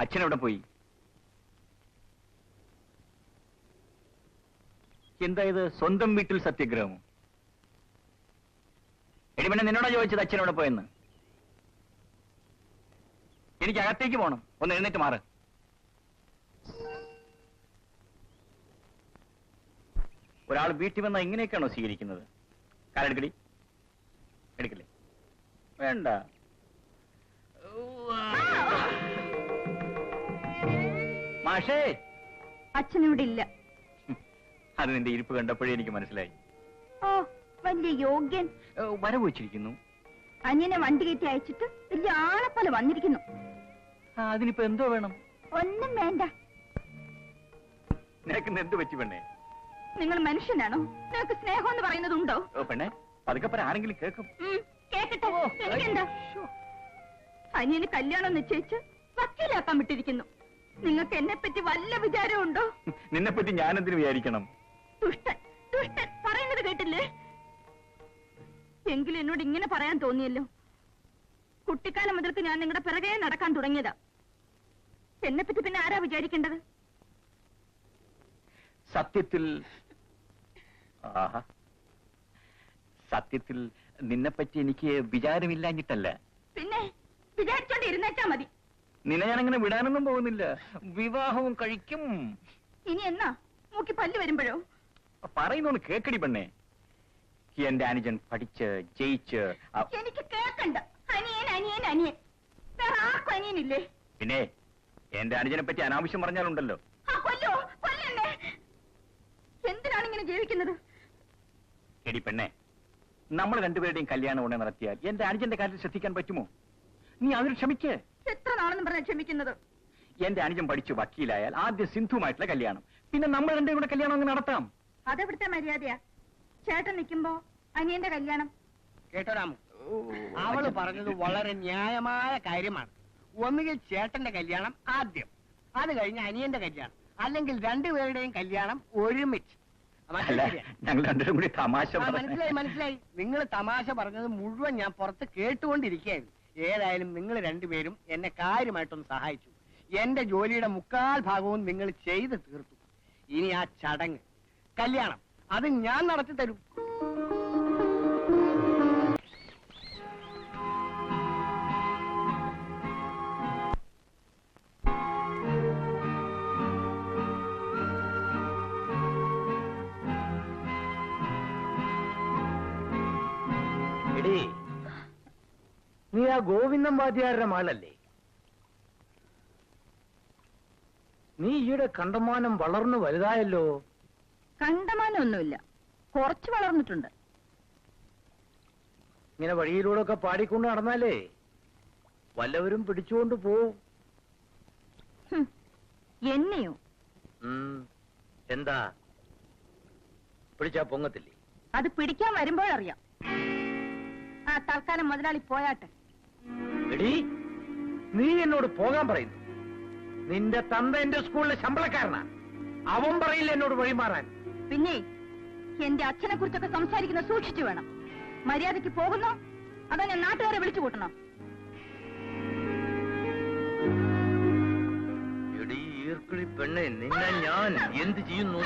അച്ഛനെവിടെ പോയി? എന്താ ഇത്, സ്വന്തം വീട്ടിൽ സത്യഗ്രഹമോ? എടിമണ്ണ, നിന്നോടാ ചോദിച്ചത് അച്ഛനെവിടെ പോയെന്ന്? എനിക്ക് അകത്തേക്ക് പോകണം. ഒന്ന് എഴുന്നേറ്റ് മാറ്. ഒരാൾ വീട്ടിൽ വന്നാൽ ഇങ്ങനെയൊക്കെയാണോ സ്വീകരിക്കുന്നത്? കാലെടുക്കടി. എടുക്കില്ലേ? വേണ്ട. മാഷേ, അച്ഛനിവിടെ ഇല്ല. അത് നിന്റെ ഇരിപ്പ് കണ്ടപ്പോഴേ എനിക്ക് മനസ്സിലായി. ഓ, വലിയ യോഗ്യൻ. വരവ് വെച്ചിരിക്കുന്നു. അനിയനെ വണ്ടി കയറ്റി അയച്ചിട്ട് വലിയ ആളെപ്പോലെ വന്നിരിക്കുന്നു. അതിനിപ്പോ എന്തോ വേണം? ഒന്നും വേണ്ട. നിനക്ക് എന്ത് പറ്റി പെണ്ണേ? നിങ്ങൾ മനുഷ്യനാണോ? നിങ്ങൾക്ക് സ്നേഹം എന്ന് പറയുന്നതുണ്ടോ? പെണ്ണെ, പതുക്കെ പറ, ആരെങ്കിലും കേൾക്കും. കേക്കട്ടെ, എനിക്കെന്താ? അനിയന് കല്യാണം നിശ്ചയിച്ച് വക്കീലാക്കാൻ വിട്ടിരിക്കുന്നു. നിങ്ങൾക്ക് എന്നെ പറ്റി വല്ല വിചാരമുണ്ടോ? നിന്നെപ്പറ്റി ഞാനെന്തിനു വിചാരിക്കണം? ദുഷ്ടൻ, ദുഷ്ടൻ പറയുന്നത് കേട്ടില്ലേ? എങ്കിലും എന്നോട് ഇങ്ങനെ പറയാൻ തോന്നിയല്ലോ. കുട്ടിക്കാലം മുതൽക്ക് ഞാൻ നിങ്ങളുടെ പിറകെ നടക്കാൻ തുടങ്ങിയതാ. എന്നെ പറ്റി പിന്നെ ആരാ വിചാരിക്കേണ്ടത്? സത്യത്തിൽ സത്യത്തിൽ നിന്നെപ്പറ്റി എനിക്ക് വിചാരമില്ലാഞ്ഞിട്ടല്ല. പിന്നെ വിചാരിച്ചോണ്ട് ഇരുന്നേച്ചാ മതി. നിന്നെ ഞാനങ്ങനെ വിടാനൊന്നും പോകുന്നില്ല. വിവാഹവും കഴിക്കും. ഇനി എന്നാ? മൂക്കി പല്ല് വരുമ്പോഴോ? പറയുന്നൊന്ന് കേക്കടി പെണ്ണേ. എന്റെ അനുജൻ പഠിച്ച് ജയിച്ച്. എനിക്ക് കേക്കണ്ട. അനിയൻ അനിയൻ അനിയൻ. വേറെ ആർക്കും അനിയനില്ലേ? പിന്നെ എന്റെ അനുജനെ പറ്റി അനാവശ്യം പറഞ്ഞാലുണ്ടല്ലോ. കൊല്ലോ, കൊല്ലണ്ടേ? എന്തിനാണ് ഇങ്ങനെ ജീവിക്കുന്നത്? എടി പെണ്ണെ, നമ്മൾ രണ്ടുപേരുടെയും കല്യാണം ഉടനെ നടത്തിയാൽ എന്റെ അനുജന്റെ കാര്യത്തിൽ ശ്രദ്ധിക്കാൻ പറ്റുമോ? നീ അതിന് ക്ഷമിക്കേ. എത്ര നാളെന്ന് പറഞ്ഞാൽ ക്ഷമിക്കുന്നത്? എന്റെ അനുജൻ പഠിച്ചു വക്കീലായാൽ ആദ്യം സിന്ധുമായിട്ടുള്ള കല്യാണം, പിന്നെ നമ്മൾ രണ്ടും കൂടെ കല്യാണം അങ്ങ് നടത്താം. അതെവിടുത്തെ മര്യാദയാ? ചേട്ടൻ നിൽക്കുമ്പോ അനിയന്റെ കല്യാണം. കേട്ടോ രാമു, അവള് പറഞ്ഞത് വളരെ ന്യായമായ കാര്യമാണ്. ഒന്നുകിൽ ചേട്ടന്റെ കല്യാണം ആദ്യം, അത് കഴിഞ്ഞ് അനിയന്റെ കല്യാണം, അല്ലെങ്കിൽ രണ്ടുപേരുടെയും കല്യാണം ഒരുമിച്ച്. ഞങ്ങൾ രണ്ടുപേരും കൂടി തമാശ. മനസ്സിലായി മനസ്സിലായി. നിങ്ങൾ തമാശ പറഞ്ഞത് മുഴുവൻ ഞാൻ പുറത്ത് കേട്ടുകൊണ്ടിരിക്കുകയായിരുന്നു. ഏതായാലും നിങ്ങൾ രണ്ടുപേരും എന്നെ കാര്യമായിട്ടൊന്ന് സഹായിച്ചു. എന്റെ ജോലിയുടെ 3/4 ഭാഗവും നിങ്ങൾ ചെയ്ത് തീർത്തു. ഇനി ആ ചടങ്ങ്, കല്യാണം, അത് ഞാൻ നടത്തി തരും. നീ ആ ഗോവിന്ദൻ വാദ്യാരുടെ മകളല്ലേ? നീ ഈയിടെ കണ്ടമാനം വളർന്നു വലുതായല്ലോ. കണ്ടമാനമൊന്നുമില്ല, കുറച്ച് വളർന്നിട്ടുണ്ട്. ഇങ്ങനെ വഴിയിലൂടെ ഒക്കെ പാടിക്കൊണ്ട് നടന്നാലേ വല്ലവരും പിടിച്ചുകൊണ്ട് പോവും. എന്നെയോ? എന്താ, പിടിച്ചാ പൊങ്ങത്തില്ലേ? അത് പിടിക്കാൻ വരുമ്പോഴറിയാം. ആ തൽക്കാലം മുതലാളി പോയാട്ടെ. എടീ, നീ എന്നോട് പോകാൻ പറയുന്നു. നിന്റെ തന്ത എന്റെ സ്കൂളിലെ ശമ്പളക്കാരനാ. അവൻ പറയില്ല എന്നോട് വഴിമാറാൻ. പിന്നെ എന്റെ അച്ഛനെ കുറിച്ചൊക്കെ സംസാരിക്കുന്ന സൂക്ഷിച്ചു വേണം. മര്യാദയ്ക്ക് പോകുന്നോ അതോ ഞാൻ നാട്ടുകാരെ വിളിച്ചു കൂട്ടണോ? എടീ ഈർക്കിളി പെണ്ണെ, നിന്നെ ഞാൻ എന്ത് ചെയ്യുന്നു?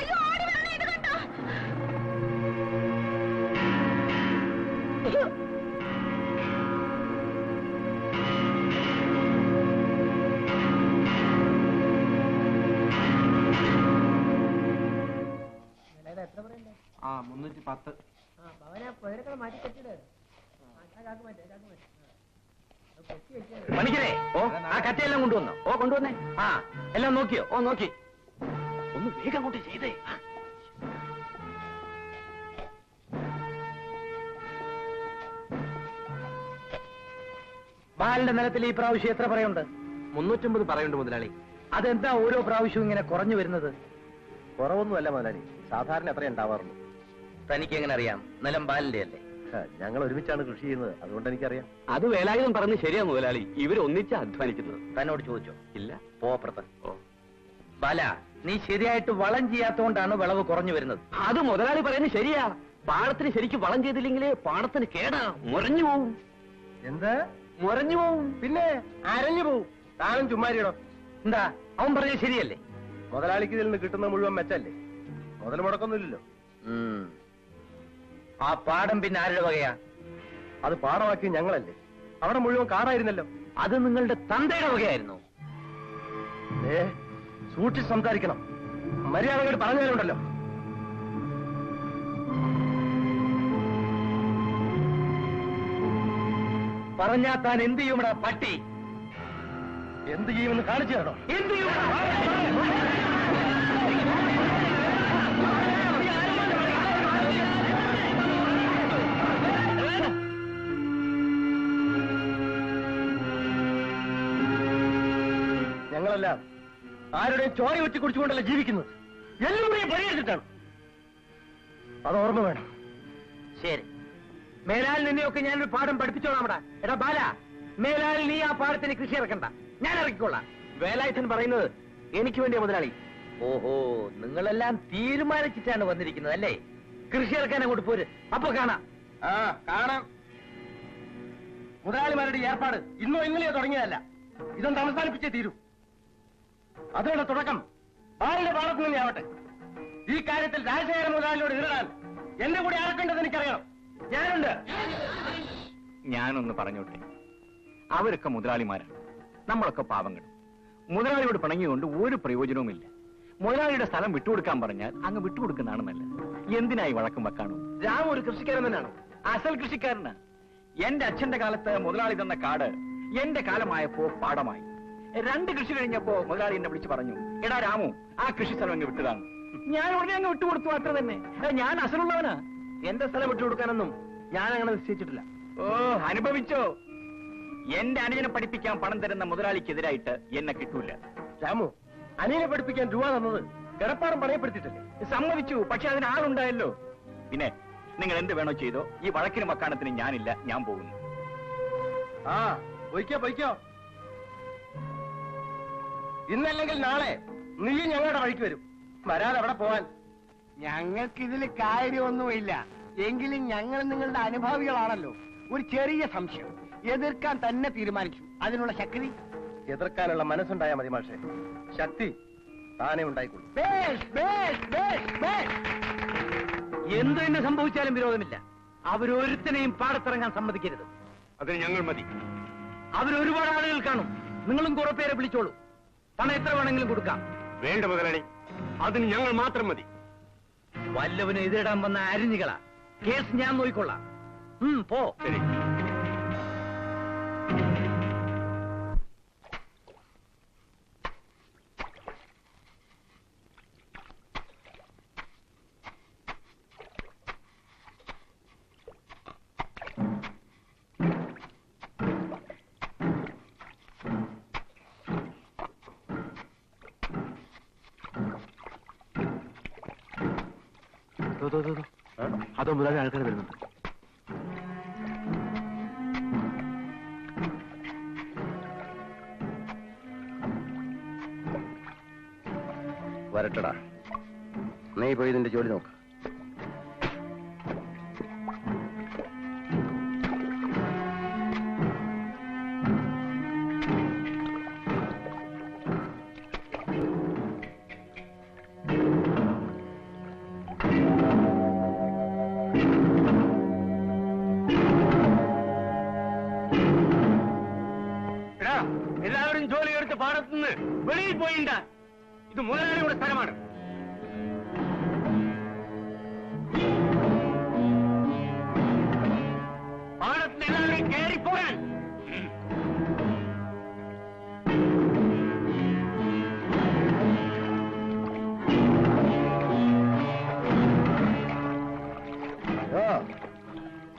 ആ 310. പണിക്കരെ, ഓ ആ കറ്റയെല്ലാം കൊണ്ടുവന്നോ? ഓ കൊണ്ടുവന്നേ. ആ എല്ലാം നോക്കിയോ? ഓ നോക്കി. ഒന്ന് വേഗം കൊണ്ട് ചെയ്തേ. ബാലിന്റെ നിലത്തിൽ ഈ പ്രാവശ്യം എത്ര പറയുണ്ട്? 350 പറയുണ്ട് മുതലാളി. അതെന്താ ഓരോ പ്രാവശ്യവും ഇങ്ങനെ കുറഞ്ഞു വരുന്നത്? കുറവൊന്നുമല്ല മുതലാളി, സാധാരണ എത്ര ഉണ്ടാവാറുള്ളൂ. തനിക്ക് എങ്ങനെ അറിയാം? നിലം ബാലിന്റെ അല്ലേ? ഞങ്ങൾ ഒരുമിച്ചാണ് കൃഷി ചെയ്യുന്നത്, അതുകൊണ്ട് എനിക്കറിയാം. അത് വേലായുധം പറഞ്ഞ് ശരിയാ മുതലാളി, ഇവരൊന്നിച്ചാ അധ്വാനിക്കുന്നത്. തന്നോട് ചോദിച്ചോ? ഇല്ല. പോപ്പുറത്ത്. ബാല, നീ ശരിയായിട്ട് വളം ചെയ്യാത്തോണ്ടാണ് വിളവ് കുറഞ്ഞു വരുന്നത്. അത് മുതലാളി പറയുന്നത് ശരിയാ. പാടത്തിന് ശരിക്കും വളം ചെയ്തില്ലെങ്കിലേ പാടത്തിന് കേടാ, മുരഞ്ഞു പോവും. എന്ത് മുരഞ്ഞു പോവും? പിന്നെ അരഞ്ഞു പോവും. താനും ചുമ്മാരിയടോ. എന്താ അവൻ പറഞ്ഞത് ശരിയല്ലേ? മുതലാളിക്ക് ഇതിൽ നിന്ന് കിട്ടുന്ന മുഴുവൻ മെച്ചല്ലേ, മുതൽ മുടക്കൊന്നുമില്ലല്ലോ. ആ പാടം പിന്നെ ആരുടെ വകയാ? അത് പാടമാക്കി ഞങ്ങളല്ലേ, അവിടെ മുഴുവൻ കാടായിരുന്നല്ലോ. അത് നിങ്ങളുടെ തന്തയുടെ വകയായിരുന്നു. സൂക്ഷിച്ച് സംസാരിക്കണം, മര്യാദകൾ പറഞ്ഞാലുണ്ടല്ലോ. പറഞ്ഞാ താൻ എന്ത് ചെയ്യുമടാ പട്ടി? എന്ത് ചെയ്യുമെന്ന് കാണിച്ചു തരണോ? എന്ത് ചെയ്യുമടാ? ഞങ്ങളെല്ലാം ആരുടെയും ചോര വെച്ച് കുടിച്ചുകൊണ്ടല്ല ജീവിക്കുന്നത്, എല്ലാവരെയും പരിഹരിച്ചിട്ടാണ്. അത് ഓർമ്മ വേണം. ശരി, മേലാൽ നിന്നെയൊക്കെ ഞാനൊരു പാഠം പഠിപ്പിച്ചോളാമടാ. എടാ ബാല, മേലാൽ നീ ആ പാടത്തിന് കൃഷി ഇറക്കണ്ട, ഞാൻ ഇറക്കിക്കൊള്ളാം. വേലായുധൻ പറയുന്നത് എനിക്ക് വേണ്ടിയ മുതലാളി. ഓഹോ, നിങ്ങളെല്ലാം തീരുമാനിച്ചിട്ടാണ് വന്നിരിക്കുന്നത് അല്ലേ? കൃഷി ഇറക്കാൻ അങ്ങോട്ട് പോര്, അപ്പൊ കാണാം. കാണാം. മുതലാളിമാരുടെ ഏർപ്പാട് ഇന്നോ ഇന്നലെയോ തുടങ്ങിയതല്ല, ഇതൊന്ന് അവസാനിപ്പിച്ചേ തീരൂ. അതിനുള്ള തുടക്കം ബാലിന്റെ പാടത്തു തന്നെ ആവട്ടെ. ഈ കാര്യത്തിൽ രാജശേഖര മുതലാളിയോട് ഇടാൻ എന്റെ കൂടി ആർക്കുണ്ടെന്ന് എനിക്കറിയണം. ഞാനുണ്ട്. ഞാനൊന്ന് പറഞ്ഞോട്ടെ, അവരൊക്കെ മുതലാളിമാരാണ്, നമ്മളൊക്കെ പാവങ്ങൾ. മുതലാളിയോട് പിണങ്ങിക്കൊണ്ട് ഒരു പ്രയോജനവുമില്ല. മുതലാളിയുടെ സ്ഥലം വിട്ടുകൊടുക്കാൻ പറഞ്ഞാൽ അങ്ങ് വിട്ടുകൊടുക്കുന്നതാണ് നല്ലത്. എന്തിനായി വഴക്കും വെക്കാണോ? രാമ ഒരു കൃഷിക്കാരൻ തന്നെയാണോ? അസൽ കൃഷിക്കാരന്. എന്റെ അച്ഛന്റെ കാലത്ത് മുതലാളി തന്ന കാട് എന്റെ കാലമായപ്പോ പാടമായി. 2 കൃഷി കഴിഞ്ഞപ്പോ മുതലാളി എന്നെ വിളിച്ചു പറഞ്ഞു, എടാ രാമു, ആ കൃഷി സ്ഥലം അങ്ങ് വിട്ടതാണ്. ഞാൻ ഉടനെ അങ്ങ് വിട്ടുകൊടുത്തു, അത്ര തന്നെ. ഞാൻ അസലുള്ളവനാ. എന്റെ സ്ഥലം വിട്ടുകൊടുക്കാനൊന്നും ഞാൻ അങ്ങനെ നിശ്ചയിച്ചിട്ടില്ല. ഓ, അനുഭവിച്ചോ? എന്റെ അനുജനെ പഠിപ്പിക്കാൻ പണം തരുന്ന മുതലാളിക്കെതിരായിട്ട് എന്നെ കിട്ടൂല. രാമു, അനിയനെ പഠിപ്പിക്കാൻ രൂപ തന്നത് കിടപ്പാടം പണയപ്പെടുത്തിയിട്ടല്ലേ? സമ്മതിച്ചു, പക്ഷെ അതിന് ആളുണ്ടായല്ലോ. പിന്നെ നിങ്ങൾ എന്ത് വേണോ ചെയ്തോ, ഈ വഴക്കിനും വക്കാണത്തിനും ഞാനില്ല, ഞാൻ പോകുന്നു. പൊയ്ക്കോ. ഇന്നല്ലെങ്കിൽ നാളെ നീ ഞങ്ങളുടെ വഴിക്ക് വരും. വരാതെ അവിടെ പോവാൻ. ഞങ്ങൾക്കിതിൽ കാര്യമൊന്നുമില്ല, എങ്കിലും ഞങ്ങൾ നിങ്ങളുടെ അനുഭാവികളാണല്ലോ. ഒരു ചെറിയ സംശയം, എതിർക്കാൻ തന്നെ തീരുമാനിച്ചു. അതിനുള്ള ശക്തി? എതിർക്കാനുള്ള മനസ്സുണ്ടായാൽ മതി മാഷേ, ശക്തി താനേ ഉണ്ടായിക്കൊള്ളു. എന്ത് തന്നെ സംഭവിച്ചാലും വിരോധമില്ല. അവരൊരുത്തനെയും പാടത്തിറങ്ങാൻ സമ്മതിക്കരുത്. അതിന് ഞങ്ങൾ മതി. അവരൊരുപാട് ആളുകൾ കാണും, നിങ്ങളും കുറെ പേരെ വിളിച്ചോളൂ. പണം എത്ര വേണമെങ്കിലും കൊടുക്കാം. വേണ്ട മുതലാളി, അതിന് ഞങ്ങൾ മാത്രം മതി. വല്ലവനും എതിരിടാൻ വന്ന അരിഞ്ഞുകളാ. കേസ് ഞാൻ നോക്കിക്കൊള്ളാം. പോ. ശരി. അതോ മുതലാളി ആൾക്കാർ വരുന്നുണ്ട്. വരട്ടടാ, നീ പോയി ഇതിന്റെ ജോലി നോക്ക്. എല്ലാവരും ജോലി എടുത്ത് പാടത്തുനിന്ന് വെളിയിൽ പോയിണ്ട. ഇത് മുതലാളിയുടെ സ്ഥലമാണ്. പാടത്തിന് എല്ലാവരും കയറിപ്പോകാൻ.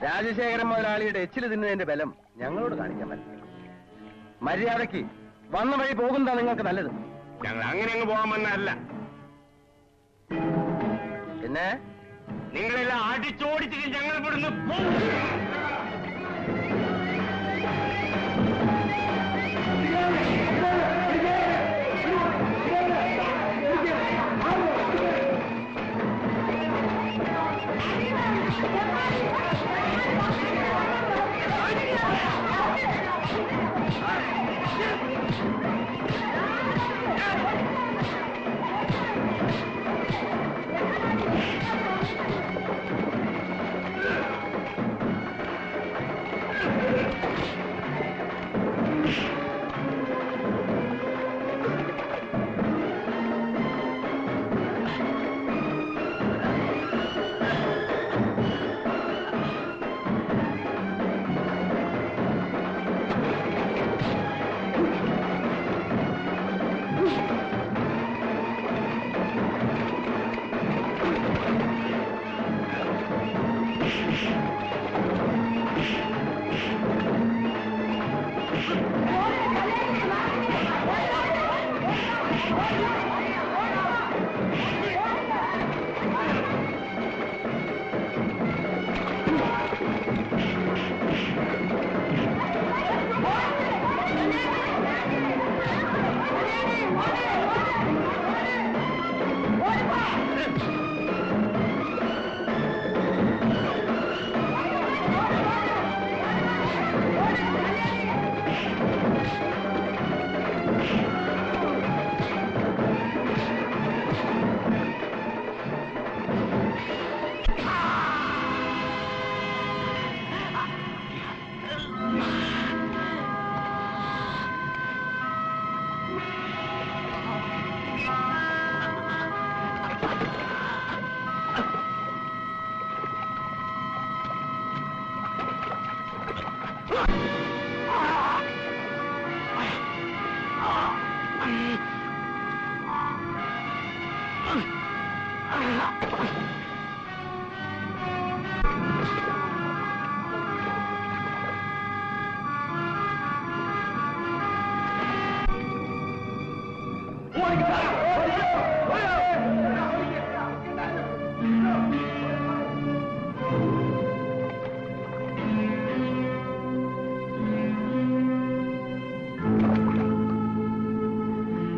രാജശേഖരൻ മുതലാളിയുടെ എച്ചില് തിന്നതിന്റെ ബലം ഞങ്ങളോട് കാണിക്കാൻ പറ്റില്ല. മര്യാദയ്ക്ക് വന്ന വഴി പോകുന്നതാ നിങ്ങൾക്ക് നല്ലത്. ഞങ്ങൾ അങ്ങനെ അങ്ങ് പോകാൻ വന്നതല്ല. പിന്നെ നിങ്ങളെല്ലാം അടിച്ചോടിച്ചിട്ട് ഞങ്ങൾ ഇവിടുന്ന്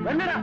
വേണ്ടടാ